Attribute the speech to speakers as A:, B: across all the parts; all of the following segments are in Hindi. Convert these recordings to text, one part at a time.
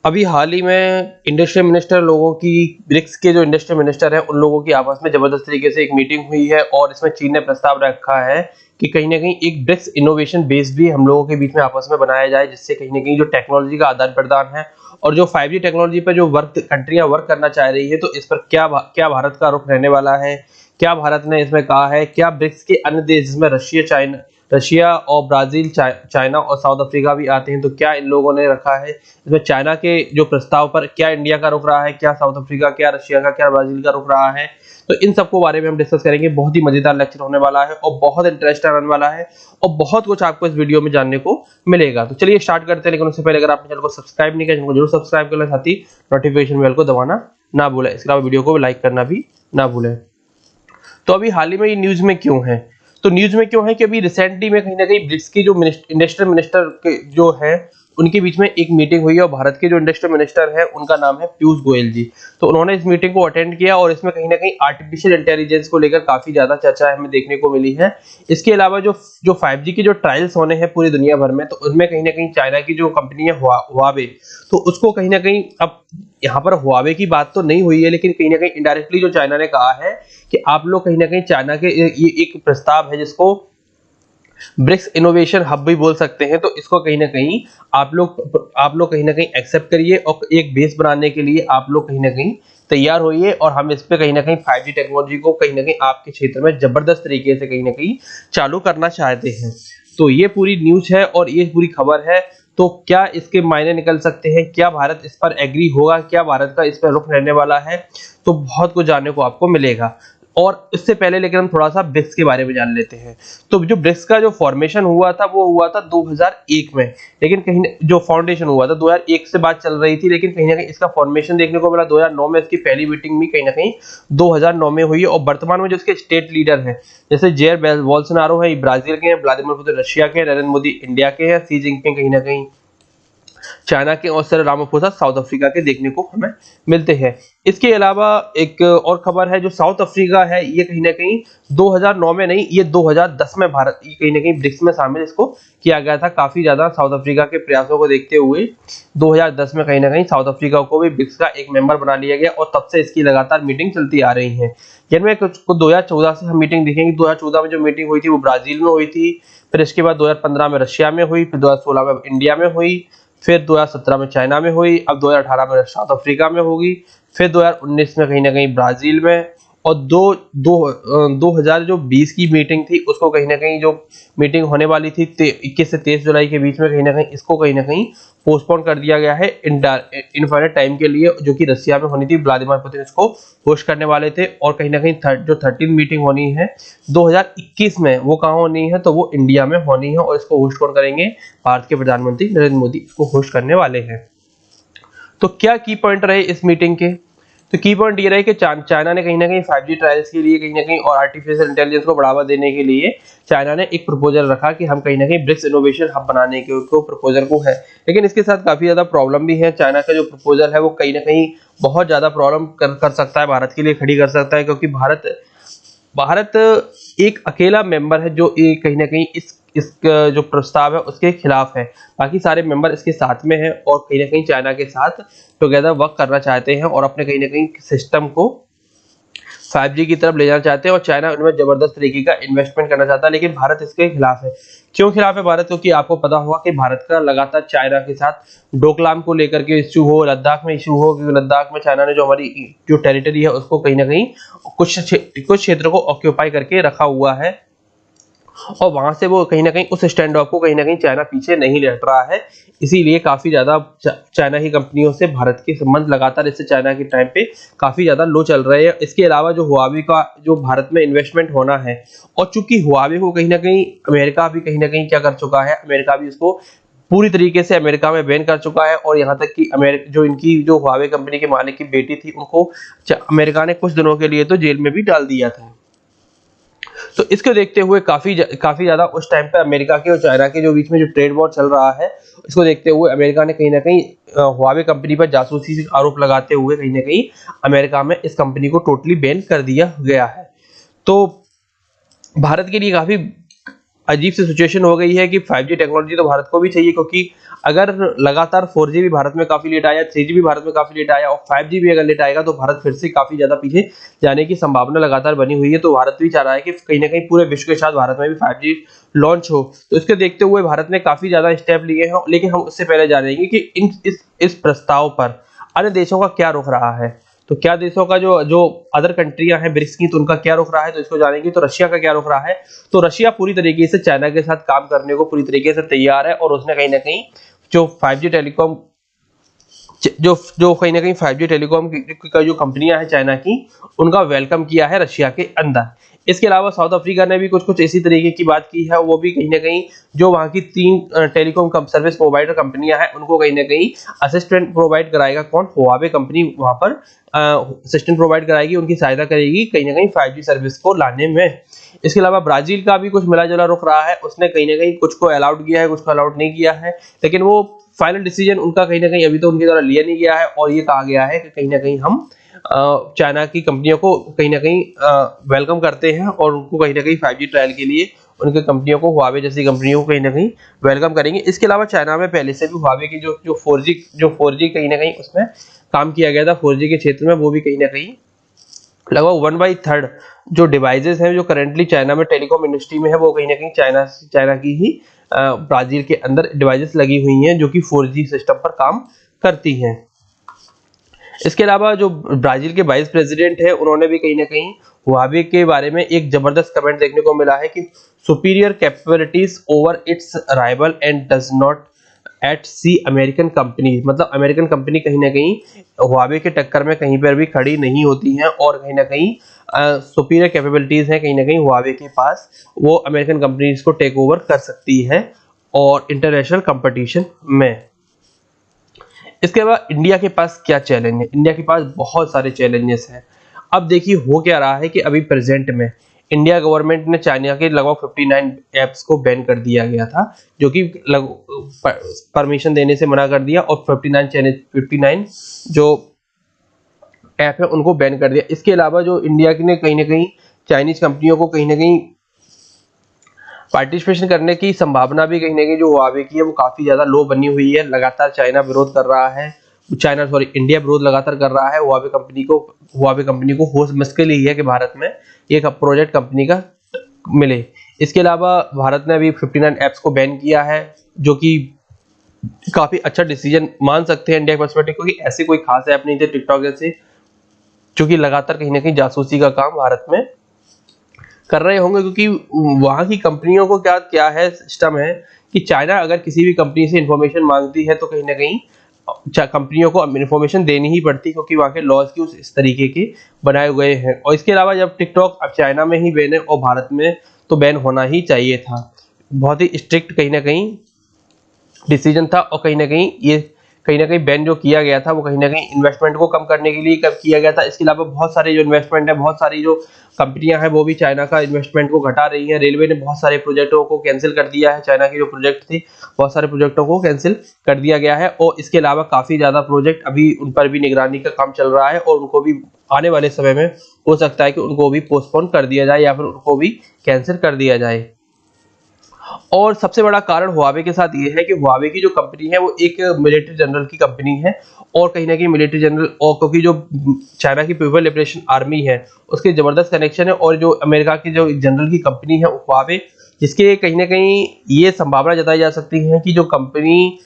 A: अभी हाल ही में इंडस्ट्रियल मिनिस्टर लोगों की ब्रिक्स के जो इंडस्ट्रियल मिनिस्टर हैं उन लोगों की आपस में जबरदस्त तरीके से एक मीटिंग हुई है और इसमें चीन ने प्रस्ताव रखा है कि कहीं ना कहीं एक ब्रिक्स इनोवेशन बेस भी हम लोगों के बीच में आपस में बनाया जाए, जिससे कहीं ना कहीं जो टेक्नोलॉजी का आदान प्रदान है और जो 5G टेक्नोलॉजी पर जो वर्क कंट्रियां वर्क करना चाह रही है, तो इस पर क्या भारत का रुख रहने वाला है, क्या भारत ने इसमें कहा है, क्या ब्रिक्स के अन्य देश जिसमें रशिया और ब्राजील, चाइना और साउथ अफ्रीका भी आते हैं, तो क्या इन लोगों ने रखा है इसमें चाइना के जो प्रस्ताव पर क्या इंडिया का रुख रहा है, क्या साउथ अफ्रीका, क्या रशिया का, क्या ब्राजील का रुख रहा है। तो इन सबको बारे में हम डिस्कस करेंगे। बहुत ही मजेदार लेक्चर होने वाला है और बहुत इंटरेस्टिंग रहने वाला है और बहुत कुछ आपको इस वीडियो में जानने को मिलेगा। तो चलिए स्टार्ट करते हैं, लेकिन उससे पहले अगर आपने चैनल को सब्सक्राइब नहीं किया चैनल को जरूर सब्सक्राइब कर लें, साथ ही नोटिफिकेशन बेल को दबाना ना भूलें। इसके अलावा वीडियो को लाइक करना भी ना भूलें। तो अभी हाल ही में ये न्यूज में क्यों है, तो न्यूज में क्यों है कि अभी रिसेंटली में कहीं ना कहीं ब्रिक्स की जो इंडस्ट्रियल मिनिस्टर के जो है उनके बीच में एक मीटिंग हुई है और भारत के जो इंडस्ट्रियल मिनिस्टर है उनका नाम है पीयूष गोयल जी। तो उन्होंने इस मीटिंग को अटेंड किया और इसमें कहीं ना कहीं आर्टिफिशियल इंटेलिजेंस को लेकर काफी ज्यादा चर्चा हमें देखने को मिली है। इसके अलावा जो 5G के जो ट्रायल्स होने हैं पूरी दुनिया भर में, तो उनमें कहीं ना कहीं चाइना की जो कंपनी है हुआवे, तो उसको कहीं ना कहीं, अब यहाँ पर हुआवे की बात तो नहीं हुई है, लेकिन कहीं ना कहीं इनडायरेक्टली जो चाइना ने कहा है कि आप लोग कहीं ना कहीं चाइना के, ये एक प्रस्ताव है जिसको ब्रिक्स इनोवेशन हब भी बोल सकते हैं, तो इसको कहीं ना कहीं आप लोग कहीं ना कहीं एक्सेप्ट करिए और एक बेस बनाने के लिए आप लोग कहीं ना कहीं तैयार होइए और हम इस पे कहीं ना कहीं 5G टेक्नोलॉजी को कहीं ना कहीं आपके क्षेत्र में जबरदस्त तरीके से कहीं ना कहीं चालू करना चाहते हैं। तो ये पूरी न्यूज है और ये पूरी खबर है। तो क्या इसके मायने निकल सकते हैं, क्या भारत इस पर एग्री होगा, क्या भारत का इस पर रुख रहने वाला है, तो बहुत कुछ जानने को आपको मिलेगा। और इससे पहले लेकिन हम थोड़ा सा ब्रिक्स के बारे में जान लेते हैं। तो जो ब्रिक्स का जो फॉर्मेशन हुआ था वो हुआ था 2001 में, लेकिन कहीं जो फाउंडेशन हुआ था 2001 से बात चल रही थी, लेकिन कहीं ना कहीं इसका फॉर्मेशन देखने को मिला 2009 में। इसकी पहली मीटिंग भी कहीं ना कहीं 2009 में हुई है और वर्तमान में जो इसके स्टेट लीडर हैं जैसे जेयर बोल्सोनारो है ब्राजील के हैं, व्लादिमीर पुतिन रशिया के हैं, नरेंद्र मोदी इंडिया के हैं, शी जिनपिंग कहीं ना कहीं चाइना के और सिरिल रामाफोसा साउथ अफ्रीका के देखने को हमें मिलते हैं। इसके अलावा एक और खबर है, जो साउथ अफ्रीका है ये कहीं ना कहीं 2009 में नहीं, ये 2010 में भारत कहीं ना कहीं ब्रिक्स में शामिल इसको किया गया था। काफी ज्यादा साउथ अफ्रीका के प्रयासों को देखते हुए 2010 में कहीं ना कहीं साउथ अफ्रीका को भी ब्रिक्स का एक मेंबर बना लिया गया और तब से इसकी लगातार मीटिंग चलती आ रही है। जिनमें कुछ 2014 से हम मीटिंग देखेंगे। 2014 में जो मीटिंग हुई थी वो ब्राजील में हुई थी, फिर इसके बाद 2015 में रशिया में हुई, फिर 2016 में इंडिया में हुई, फिर 2017 में चाइना में हुई, अब 2018 में साउथ अफ्रीका में होगी, फिर 2019 में कहीं ना कहीं ब्राजील में, और 2020 की मीटिंग थी उसको कहीं ना कहीं जो मीटिंग होने वाली थी 21 से 23 जुलाई के बीच में कहीं ना कहीं इसको कहीं ना कहीं पोस्टपोन कर दिया गया है इनफाइनाइट टाइम के लिए, जो कि रशिया में होनी थी। व्लादिमीर पुतिन इसको होस्ट करने वाले थे और कहीं ना कहीं जो 13 मीटिंग होनी है 2021 में, वो कहाँ होनी है, तो वो इंडिया में होनी है और इसको होस्ट कौन करेंगे, भारत के प्रधानमंत्री नरेंद्र मोदी इसको होस्ट करने वाले हैं। तो क्या की पॉइंट रहे इस मीटिंग के, तो की पॉइंट ये रहे कि चाइना ने कहीं ना कहीं 5G ट्रायल्स के लिए कहीं ना कहीं और आर्टिफिशियल इंटेलिजेंस को बढ़ावा देने के लिए चाइना ने एक प्रपोजल रखा कि हम कहीं ना कहीं ब्रिक्स इनोवेशन हब बनाने के प्रपोजल को है। लेकिन इसके साथ काफी ज्यादा प्रॉब्लम भी है। चाइना का जो प्रपोजल है वो कहीं ना कहीं बहुत ज्यादा प्रॉब्लम कर सकता है, भारत के लिए खड़ी कर सकता है, क्योंकि भारत एक अकेला मेंबर है जो कहीं ना कहीं इस जो प्रस्ताव है उसके खिलाफ है। बाकी सारे मेंबर इसके साथ में हैं और कहीं ना कहीं चाइना के साथ टुगेदर वर्क करना चाहते हैं और अपने कहीं ना कहीं सिस्टम को 5G की तरफ ले जाना चाहते हैं और चाइना उनमें जबरदस्त तरीके का इन्वेस्टमेंट करना चाहता है। लेकिन भारत इसके खिलाफ है। क्यों खिलाफ है भारत, क्योंकि आपको पता होगा कि भारत का लगातार चाइना के साथ डोकलाम को लेकर के इश्यू हो, लद्दाख में इश्यू हो, क्योंकि लद्दाख में चाइना ने जो हमारी जो टेरिटरी है उसको कहीं ना कहीं कुछ क्षेत्र को ऑक्यूपाई करके रखा हुआ है और वहां से वो कहीं ना कहीं उस स्टैंड ऑफ को कहीं ना कहीं चाइना पीछे नहीं हट रहा है। इसीलिए काफी ज्यादा चाइना की कंपनियों से भारत के संबंध लगातार इससे चाइना के टाइम पे काफी ज्यादा लो चल रहे हैं। इसके अलावा जो हुआवी का जो भारत में इन्वेस्टमेंट होना है, और चूंकि हुआवी को कहीं ना कहीं अमेरिका भी कहीं ना कहीं क्या कर चुका है, अमेरिका भी इसको पूरी तरीके से अमेरिका में बैन कर चुका है और यहाँ तक कि अमेरिका जो इनकी जो हुआवे कंपनी के मालिक की बेटी थी उनको अमेरिका ने कुछ दिनों के लिए तो जेल में भी डाल दिया था। तो इसको देखते हुए काफी ज्यादा उस टाइम पे अमेरिका के और चाइना के जो बीच में जो ट्रेड वॉर चल रहा है, इसको देखते हुए अमेरिका ने कहीं ना कहीं हुआवे कंपनी पर जासूसी का आरोप लगाते हुए कहीं ना कहीं अमेरिका में इस कंपनी को टोटली बैन कर दिया गया है। तो भारत के लिए काफी अजीब सी सिचुएशन हो गई है कि 5G टेक्नोलॉजी तो भारत को भी चाहिए, क्योंकि अगर लगातार 4G भी भारत में काफी लेट आया, 3G भी भारत में काफी लेट आया और 5G भी अगर लेट आएगा तो भारत फिर से काफी ज्यादा पीछे जाने की संभावना लगातार बनी हुई है। तो भारत भी चाह रहा है कि कहीं ना कहीं पूरे विश्व के साथ भारत में भी 5G लॉन्च हो। तो इसके देखते हुए भारत ने काफी ज्यादा स्टेप लिए हैं, लेकिन हम उससे पहले जानेंगे कि इस प्रस्ताव पर अन्य देशों का क्या रुख रहा है। तो क्या देशों का जो जो अदर कंट्रियां हैं ब्रिक्स की, तो उनका क्या रुख रहा है, तो इसको जानेंगे। तो रशिया का क्या रुख रहा है, तो रशिया पूरी तरीके से चाइना के साथ काम करने को पूरी तरीके से तैयार है और उसने कहीं ना कहीं जो 5G टेलीकॉम जो कहीं ना कहीं 5G टेलीकॉम का जो कंपनियां हैं चाइना की, उनका वेलकम किया है रशिया के अंदर। इसके अलावा साउथ अफ्रीका ने भी कुछ इसी तरीके की बात की है। वो भी कहीं ना कहीं जो वहां की 3 टेलीकॉम सर्विस प्रोवाइडर कंपनियां हैं उनको कहीं ना कहीं असिस्टेंट प्रोवाइड कराएगा। कौन? हुआवे कंपनी वहां पर असिस्टेंट प्रोवाइड कराएगी, उनकी सहायता करेगी कहीं ना कहीं 5G सर्विस को लाने में। इसके अलावा ब्राजील का भी कुछ मिला जुला रुख रहा है। उसने कहीं ना कहीं कुछ को अलाउड किया है, कुछ को अलाउड नहीं किया है, लेकिन वो फाइनल डिसीजन उनका कहीं ना कहीं अभी तो उनके द्वारा लिया नहीं गया है। और ये कहा गया है कि कहीं ना कहीं हम चाइना की कंपनियों को कहीं ना कहीं वेलकम करते हैं और उनको कहीं ना कहीं 5G ट्रायल के लिए उनके कंपनियों को, हुआवे जैसी कंपनियों को कहीं ना कहीं वेलकम करेंगे। इसके अलावा चाइना में पहले से भी हुआवे की जो 4G कहीं ना कहीं उसमें काम किया गया था 4G के क्षेत्र में, वो भी कहीं ना कहीं लगभग 1/3 जो डिवाइसेस हैं जो करेंटली चाइना में टेलीकॉम इंडस्ट्री में है, वो कहीं ना कहीं चाइना की ही ब्राजील के अंदर डिवाइसेस लगी हुई हैं जो कि 4G सिस्टम पर काम करती हैं। इसके अलावा जो ब्राजील के वाइस प्रेसिडेंट है, उन्होंने भी कहीं ना कहीं हुआवे के बारे में एक जबरदस्त कमेंट देखने को मिला है कि superior capabilities over its rival and does not at sea American company. मतलब अमेरिकन कंपनी कहीं ना कहीं हुआवे के टक्कर में कहीं पर भी खड़ी नहीं होती हैं और कहीं ना कहीं सुपीरियर कैपेबिलिटीज हैं कहीं ना कहीं हुआवे के पास, वो अमेरिकन कंपनीज को टेक ओवर कर सकती है और इंटरनेशनल कंपटीशन में। इसके बाद इंडिया के पास क्या चैलेंज है? इंडिया के पास बहुत सारे चैलेंजेस हैं। अब देखिए हो क्या रहा है कि अभी प्रेजेंट में इंडिया गवर्नमेंट ने चाइना के लगभग 59 ऐप्स को बैन कर दिया गया था, जो कि परमिशन देने से मना कर दिया और 59 जो ऐप है उनको बैन कर दिया। इसके अलावा जो इंडिया ने कहीं ना कहीं चाइनीज कंपनियों को कहीं ना कहीं पार्टिसिपेशन करने की संभावना भी कहीं ना कहीं जो हुआवे की है वो काफी ज्यादा लो बनी हुई है। लगातार चाइना विरोध कर रहा है, इंडिया विरोध लगातार कर रहा है हुआवे कंपनी को हो मुश्किल ही है कि भारत में एक प्रोजेक्ट कंपनी का मिले। इसके अलावा भारत ने अभी 59 ऐप्स को बैन किया है, जो कि काफी अच्छा डिसीजन मान सकते हैं इंडिया के पर्सपेक्टिव, क्योंकि ऐसे कोई खास ऐप नहीं थे टिकटॉक जैसे, जो कि लगातार कहीं ना कहीं जासूसी का काम भारत में कर रहे होंगे। क्योंकि वहां की कंपनियों को क्या है सिस्टम है कि चाइना अगर किसी भी कंपनी से इंफॉर्मेशन मांगती है तो कहीं ना कहीं कंपनियों को इंफॉर्मेशन देनी ही पड़ती है, क्योंकि वहां के लॉज की इस तरीके के बनाए हुए हैं। और इसके अलावा जब टिकटॉक अब चाइना में ही बैन है और भारत में तो बैन होना ही चाहिए था, बहुत ही स्ट्रिक्ट कहीं ना कहीं डिसीजन था। और कहीं ना कहीं बैन जो किया गया था वो कहीं ना कहीं इन्वेस्टमेंट को कम करने के लिए कब किया गया था। इसके अलावा बहुत सारे जो इन्वेस्टमेंट है, बहुत सारी जो कंपनियां हैं वो भी चाइना का इन्वेस्टमेंट को घटा रही हैं। रेलवे ने बहुत सारे प्रोजेक्टों को कैंसिल कर दिया है, चाइना के जो प्रोजेक्ट थे बहुत सारे प्रोजेक्टों को कैंसिल कर दिया गया है। और इसके अलावा काफी ज्यादा प्रोजेक्ट अभी उन पर भी निगरानी का काम चल रहा है और उनको भी आने वाले समय में हो सकता है कि उनको भी पोस्टपोन कर दिया जाए या फिर उनको भी कैंसिल कर दिया जाए। और सबसे बड़ा कारण हुआवे के साथ ये है कि हुआवे की जो कंपनी है वो एक मिलिट्री जनरल की कंपनी है और कहीं ना कहीं मिलिट्री जनरल, और क्योंकि जो चाइना की पीपल लिबरेशन आर्मी है उसके जबरदस्त कनेक्शन है, और जो अमेरिका की जो जनरल की कंपनी है हुआवे, जिसके कहीं ना कहीं ये संभावना जताई जा सकती है कि जो कंपनी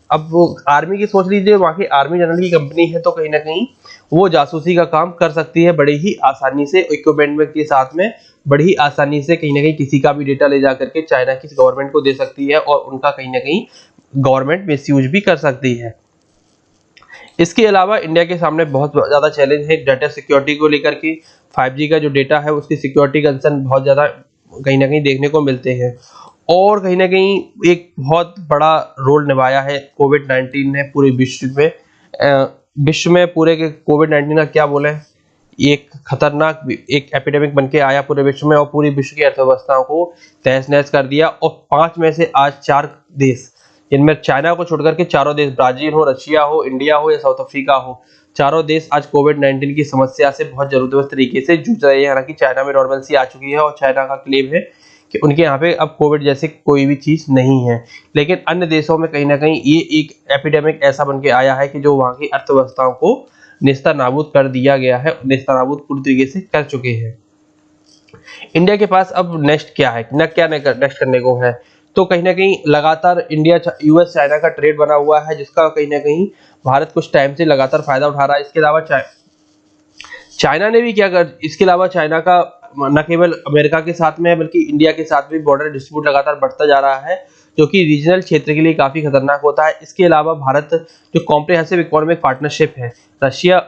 A: अब वो आर्मी की सोच लीजिए, वहाँ की आर्मी जनरल की कंपनी है तो कहीं ना कहीं वो जासूसी का काम कर सकती है बड़े ही आसानी से, इक्विपमेंट के साथ में बड़ी ही आसानी से कहीं ना कहीं किसी का भी डेटा ले जाकर के चाइना की गवर्नमेंट को दे सकती है और उनका कहीं ना कहीं गवर्नमेंट मिसयूज भी कर सकती है। इसके अलावा इंडिया के सामने बहुत ज्यादा चैलेंज है डाटा सिक्योरिटी को लेकर के। 5G का जो डेटा है उसकी सिक्योरिटी कंसर्न बहुत ज्यादा कहीं ना कहीं देखने को मिलते हैं। और कहीं ना कहीं एक बहुत बड़ा रोल निभाया है कोविड-19 ने पूरे विश्व में पूरे के कोविड-19 का क्या बोले, एक खतरनाक एक एपिडेमिक बन के आया पूरे विश्व में और पूरी विश्व की अर्थव्यवस्था को तहस नहस कर दिया। और 5 में से आज 4 देश, जिनमें चाइना को छोड़कर के चारों देश, ब्राजील हो, रशिया हो, इंडिया हो या साउथ अफ्रीका हो, चारों देश आज कोविड-19 की समस्या से बहुत जबरदस्त तरीके से जूझ रहे हैं। हालांकि चाइना में नॉर्मलसी आ चुकी है और चाइना का क्लेम है कि उनके यहाँ पे अब कोविड जैसे कोई भी चीज़ नहीं है। लेकिन अन्य देशों में कहीं न कहीं ये एक एपिडेमिक ऐसा बन के आया है कि जो वहाँ की अर्थव्यवस्थाओं को नेस्तनाबूद कर दिया गया है, नेस्तनाबूद पूरी तरीके से कर चुके हैं। इंडिया के पास अब नेक्स्ट क्या है, नेक्स्ट करने को है, तो कहीं न कहीं लगातार इंडिया यूएस चाइना का ट्रेड बना हुआ है, जिसका कहीं न कहीं भारत कुछ टाइम से लगातार फायदा उठा रहा है। इसके अलावा चाइना ने भी क्या कर इसके अलावा चाइना का न केवल अमेरिका के साथ में है, बल्कि इंडिया के साथ भी बॉर्डर डिस्प्यूट लगातार बढ़ता जा रहा है, जो कि रीजनल क्षेत्र के लिए काफ़ी खतरनाक होता है। इसके अलावा भारत जो कॉम्प्रिहेंसिव इकोनॉमिक पार्टनरशिप है, रशिया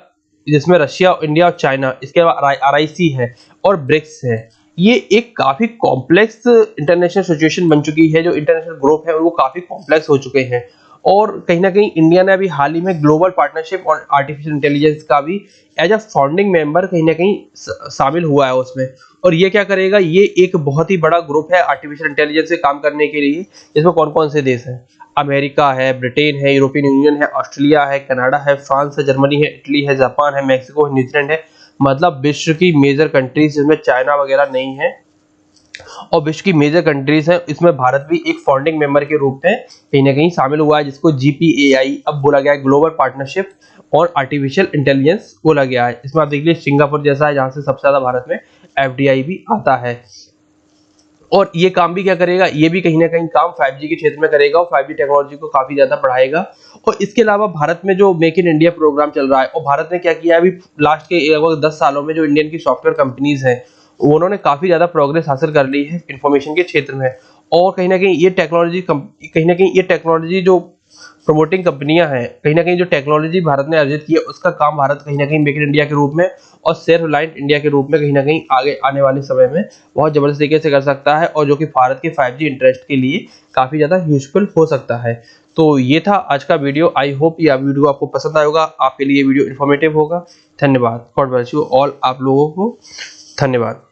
A: जिसमें रशिया, इंडिया और चाइना, इसके अलावा आरआईसी है और ब्रिक्स है। ये एक काफ़ी कॉम्प्लेक्स इंटरनेशनल सिचुएशन बन चुकी है, जो इंटरनेशनल ग्रुप है वो काफ़ी कॉम्प्लेक्स हो चुके हैं। और कहीं न कहीं इंडिया ने अभी हाल ही में ग्लोबल पार्टनरशिप और आर्टिफिशियल इंटेलिजेंस का भी एज अ फाउंडिंग मेंबर कहीं न कहीं शामिल हुआ है उसमें। और ये क्या करेगा, ये एक बहुत ही बड़ा ग्रुप है आर्टिफिशियल इंटेलिजेंस पे काम करने के लिए, जिसमें कौन-कौन से देश हैं? अमेरिका है, ब्रिटेन है, यूरोपियन यूनियन है, ऑस्ट्रेलिया है, कनाडा है, फ्रांस है, जर्मनी है, इटली है, जापान है, मेक्सिको है, न्यूजीलैंड है। मतलब विश्व की मेजर कंट्रीज जिसमें चाइना वगैरह नहीं है और विश्व की मेजर कंट्रीज हैं, इसमें भारत भी एक फाउंडिंग मेंबर के रूप में कहीं ना कहीं शामिल हुआ है, जिसको GPAI अब बोला गया है, ग्लोबल पार्टनरशिप और आर्टिफिशियल इंटेलिजेंस बोला गया है। इसमें आप देख लीजिए सिंगापुर जैसा है, जहां से सबसे ज्यादा भारत में FDI भी आता है। और ये काम भी क्या करेगा, ये भी कहीं ना कहीं काम 5G के क्षेत्र में करेगा और 5G टेक्नोलॉजी को काफी ज्यादा बढ़ाएगा। और इसके अलावा भारत में जो मेक इन इंडिया प्रोग्राम चल रहा है, और भारत ने क्या किया है अभी लास्ट के लगभग 10 सालों में, जो इंडियन की सॉफ्टवेयर कंपनीज हैं उन्होंने काफी ज्यादा प्रोग्रेस हासिल कर ली है इंफॉर्मेशन के क्षेत्र में। और कहीं ना कहीं ये टेक्नोलॉजी जो प्रमोटिंग कंपनियां हैं, कहीं ना कहीं जो टेक्नोलॉजी भारत ने अर्जित की है उसका काम भारत कहीं ना कहीं मेक इन इंडिया के रूप में और सेल्फ रिलायंट इंडिया के रूप में कहीं ना कहीं आगे आने वाले समय में बहुत जबरदस्त तरीके से कर सकता है, और जो कि भारत के 5G इंटरेस्ट के लिए काफी ज्यादा यूजफुल हो सकता है। तो ये था आज का वीडियो। आई होप ये वीडियो आपको पसंद आएगा, आपके लिए वीडियो इन्फॉर्मेटिव होगा। धन्यवाद। गॉड ब्लेस यू ऑल, आप लोगों को धन्यवाद।